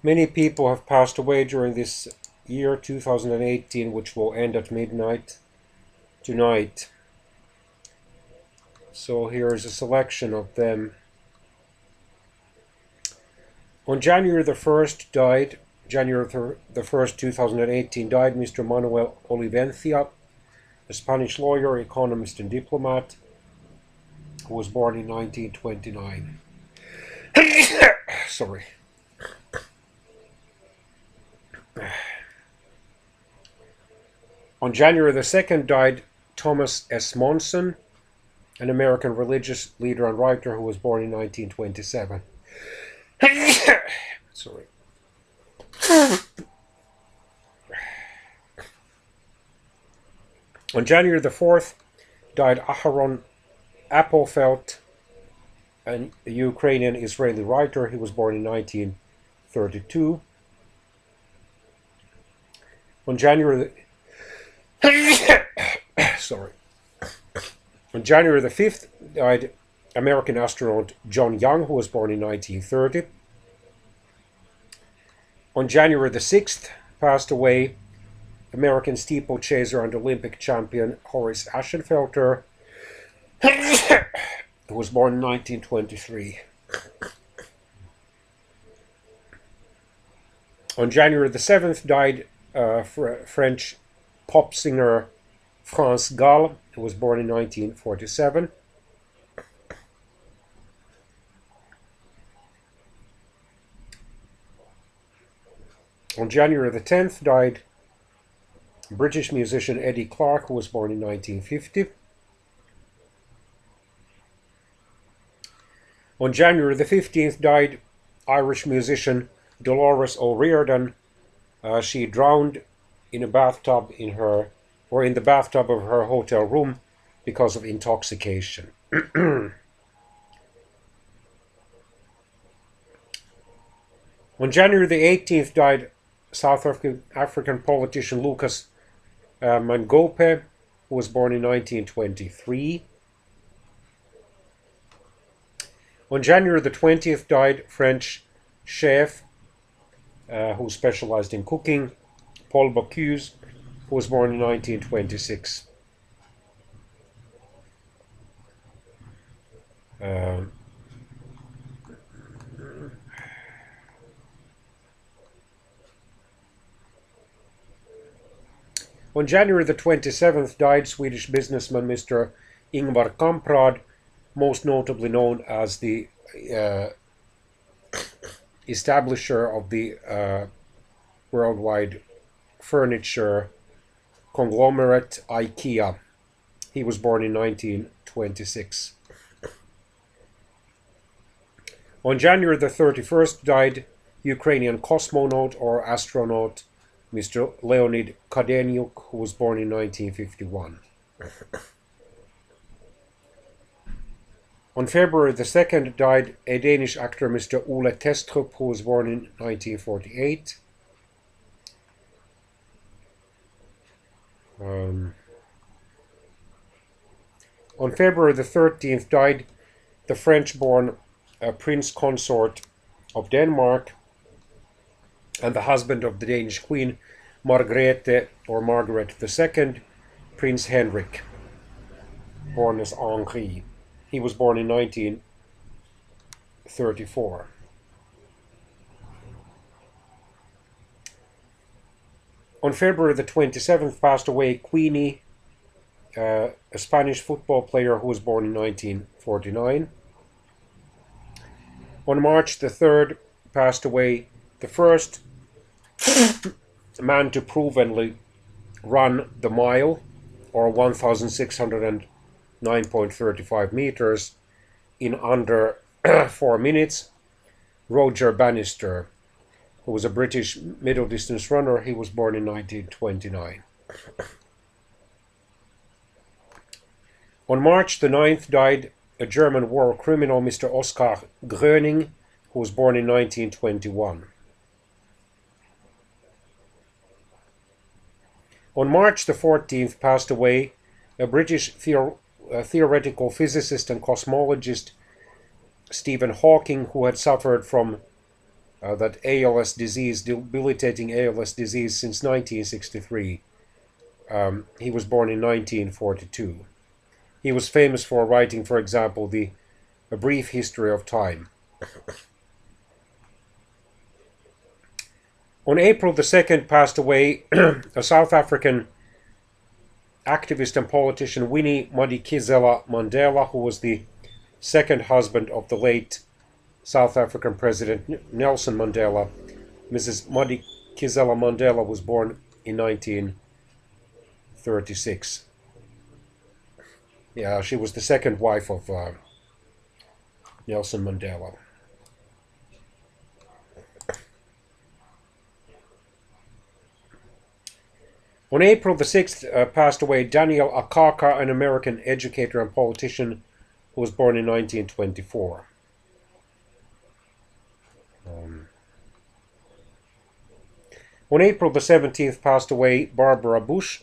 Many people have passed away during this year 2018, which will end at midnight tonight. So here is a selection of them. On January the 1st January the 1st, 2018, died Mr. Manuel Olivencia, a Spanish lawyer, economist, and diplomat who was born in 1929. Sorry. On January the 2nd, died Thomas S. Monson, an American religious leader and writer who was born in 1927. Sorry. On January the 4th, died Aharon Appelfeld, a Ukrainian-Israeli writer. He was born in 1932. On January sorry. On January the 5th, died American astronaut John Young, who was born in 1930. On January the 6th, passed away American steeplechaser and Olympic champion Horace Ashenfelter, who was born in 1923. On January the 7th, died French pop singer France Gall, who was born in 1947. On January the 10th, died British musician Eddie Clarke, who was born in 1950. On January the 15th, died Irish musician Dolores O'Riordan. She drowned in a bathtub in the bathtub of her hotel room because of intoxication. On January the 18th, died South African politician Lucas Mangope, who was born in 1923. On January the 20th, died French chef who specialized in cooking, Paul Bocuse, who was born in 1926. On January the 27th, died Swedish businessman Mr. Ingvar Kamprad, most notably known as the establisher of the worldwide furniture conglomerate IKEA. He was born in 1926. On January the 31st, died Ukrainian cosmonaut or astronaut Mr. Leonid Kadenyuk, who was born in 1951. On February the 2nd, died a Danish actor Mr. Ole Testrup, who was born in 1948. On February the 13th, died the French-born Prince Consort of Denmark and the husband of the Danish Queen Margrethe or Margaret II, Prince Henrik, born as Henri. He was born in 1934. On February the 27th, passed away Queenie, a Spanish football player who was born in 1949. On March the 3rd, passed away the first man to provenly run the mile, or 1,609.35 meters, in under 4 minutes, Roger Bannister, who was a British middle distance runner. He was born in 1929. On March the 9th, died a German war criminal, Mr. Oskar Gröning, who was born in 1921. On March the 14th, passed away a British theoretical physicist and cosmologist, Stephen Hawking, who had suffered from that ALS disease, debilitating ALS disease, since 1963. He was born in 1942. He was famous for writing, for example, A Brief History of Time. On April the 2nd passed away a South African activist and politician, Winnie Madikizela Mandela, who was the second husband of the late South African President Nelson Mandela. Mrs. Madikizela Mandela was born in 1936. Yeah, she was the second wife of Nelson Mandela. On April the 6th passed away Daniel Akaka, an American educator and politician who was born in 1924. On April the 17th passed away Barbara Bush,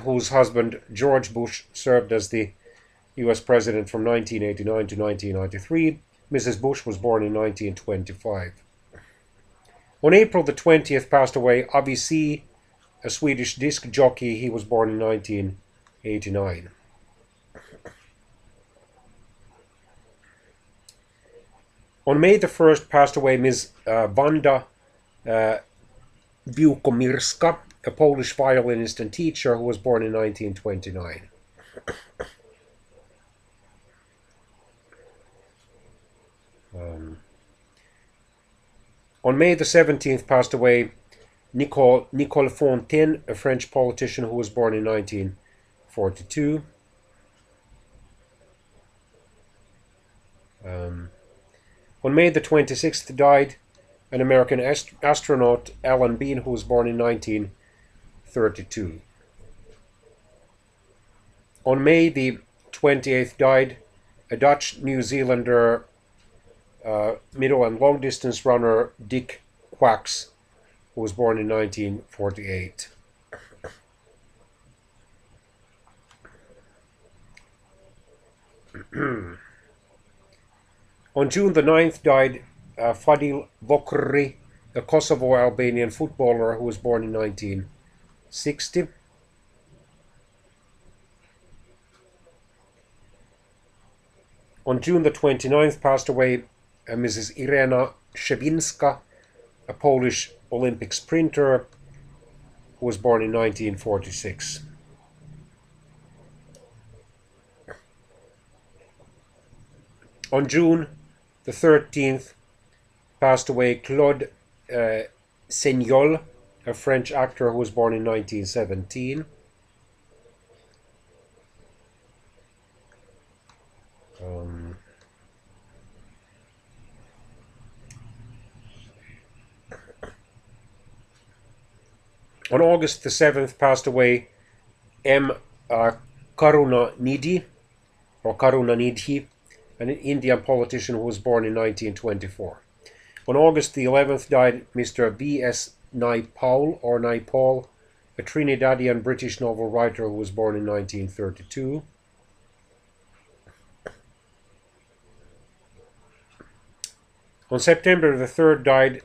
whose husband George Bush served as the US President from 1989 to 1993. Mrs. Bush was born in 1925. On April the 20th passed away Avi C., a Swedish disc jockey. He was born in 1989. On May the 1st passed away Ms. Wanda Biłkomirska, a Polish violinist and teacher who was born in 1929. On May the 17th passed away Nicole Fontaine, a French politician who was born in 1942. On May the 26th died an American astronaut, Alan Bean, who was born in 1932. On May the 28th died a Dutch New Zealander middle and long distance runner, Dick Quacks, who was born in 1948. On June the 9th died Fadil Vokri, a Kosovo-Albanian footballer who was born in 1960. On June the 29th passed away Mrs. Irena Szewinska, a Polish Olympic sprinter who was born in 1946. On June the 13th passed away Claude Seignol, a French actor who was born in 1917. On August the 7th passed away M. Karunanidhi, an Indian politician who was born in 1924. On August the 11th died Mr. V.S. Naipaul, a Trinidadian British novel writer who was born in 1932. On September the 3rd died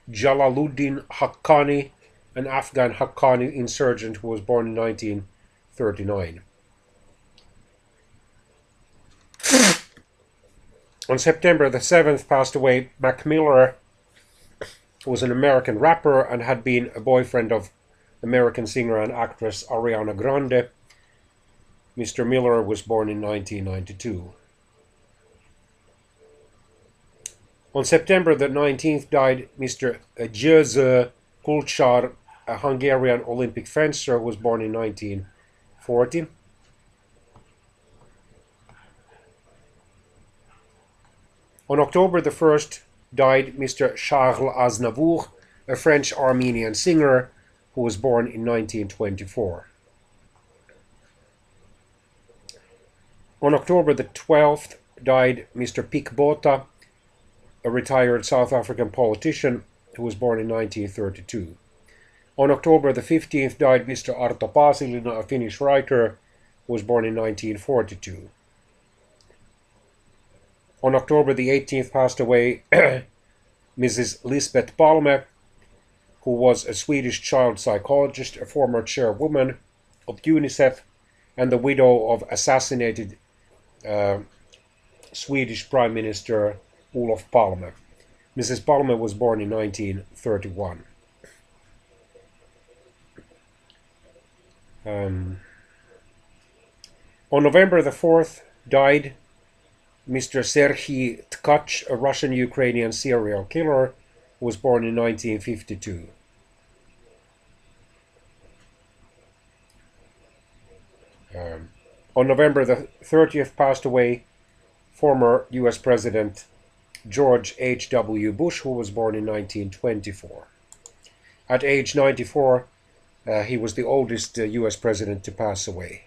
Jalaluddin Haqqani, an Afghan Haqqani insurgent who was born in 1939. On September the 7th passed away Mac Miller, who was an American rapper and had been a boyfriend of American singer and actress Ariana Grande. Mr. Miller was born in 1992. On September the 19th died Mr. Győző Kulcsár, a Hungarian Olympic fencer who was born in 1940. On October the 1st died Mr. Charles Aznavour, a French Armenian singer who was born in 1924. On October the 12th died Mr. Pik Botha, a retired South African politician who was born in 1932. On October the 15th died Mr. Arto Pasilina, a Finnish writer who was born in 1942. On October the 18th passed away Mrs. Lisbeth Palme, who was a Swedish child psychologist, a former chairwoman of UNICEF, and the widow of assassinated Swedish Prime Minister Olof Palme. Mrs. Palme was born in 1931. On November the 4th died Mr. Serhiy Tkach, a Russian-Ukrainian serial killer who was born in 1952. On November the 30th passed away former US President George H.W. Bush, who was born in 1924. At age 94, he was the oldest US president to pass away.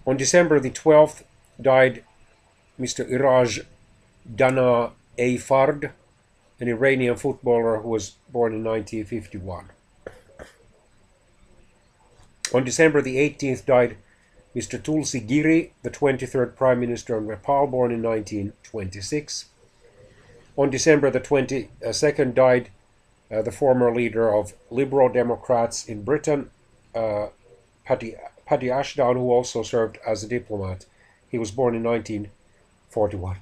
On December the 12th died Mr. Iraj Dana Eyfard, an Iranian footballer who was born in 1951. On December the 18th died Mr. Tulsi Giri, the 23rd Prime Minister of Nepal, born in 1926. On December the 22nd died the former leader of Liberal Democrats in Britain, Paddy Ashdown, who also served as a diplomat. He was born in 1941.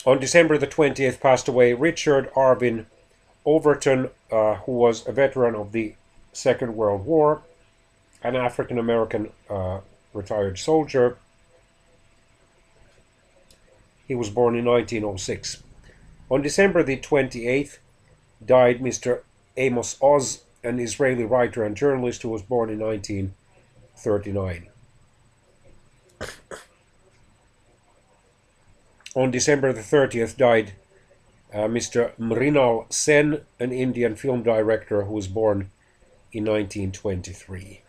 On December the 20th passed away Richard Arvin Overton, who was a veteran of the Second World War, an African-American retired soldier. He was born in 1906. On December the 28th died Mr. Amos Oz, an Israeli writer and journalist who was born in 1939. On December the 30th died Mr. Mrinal Sen, an Indian film director who was born in 1923.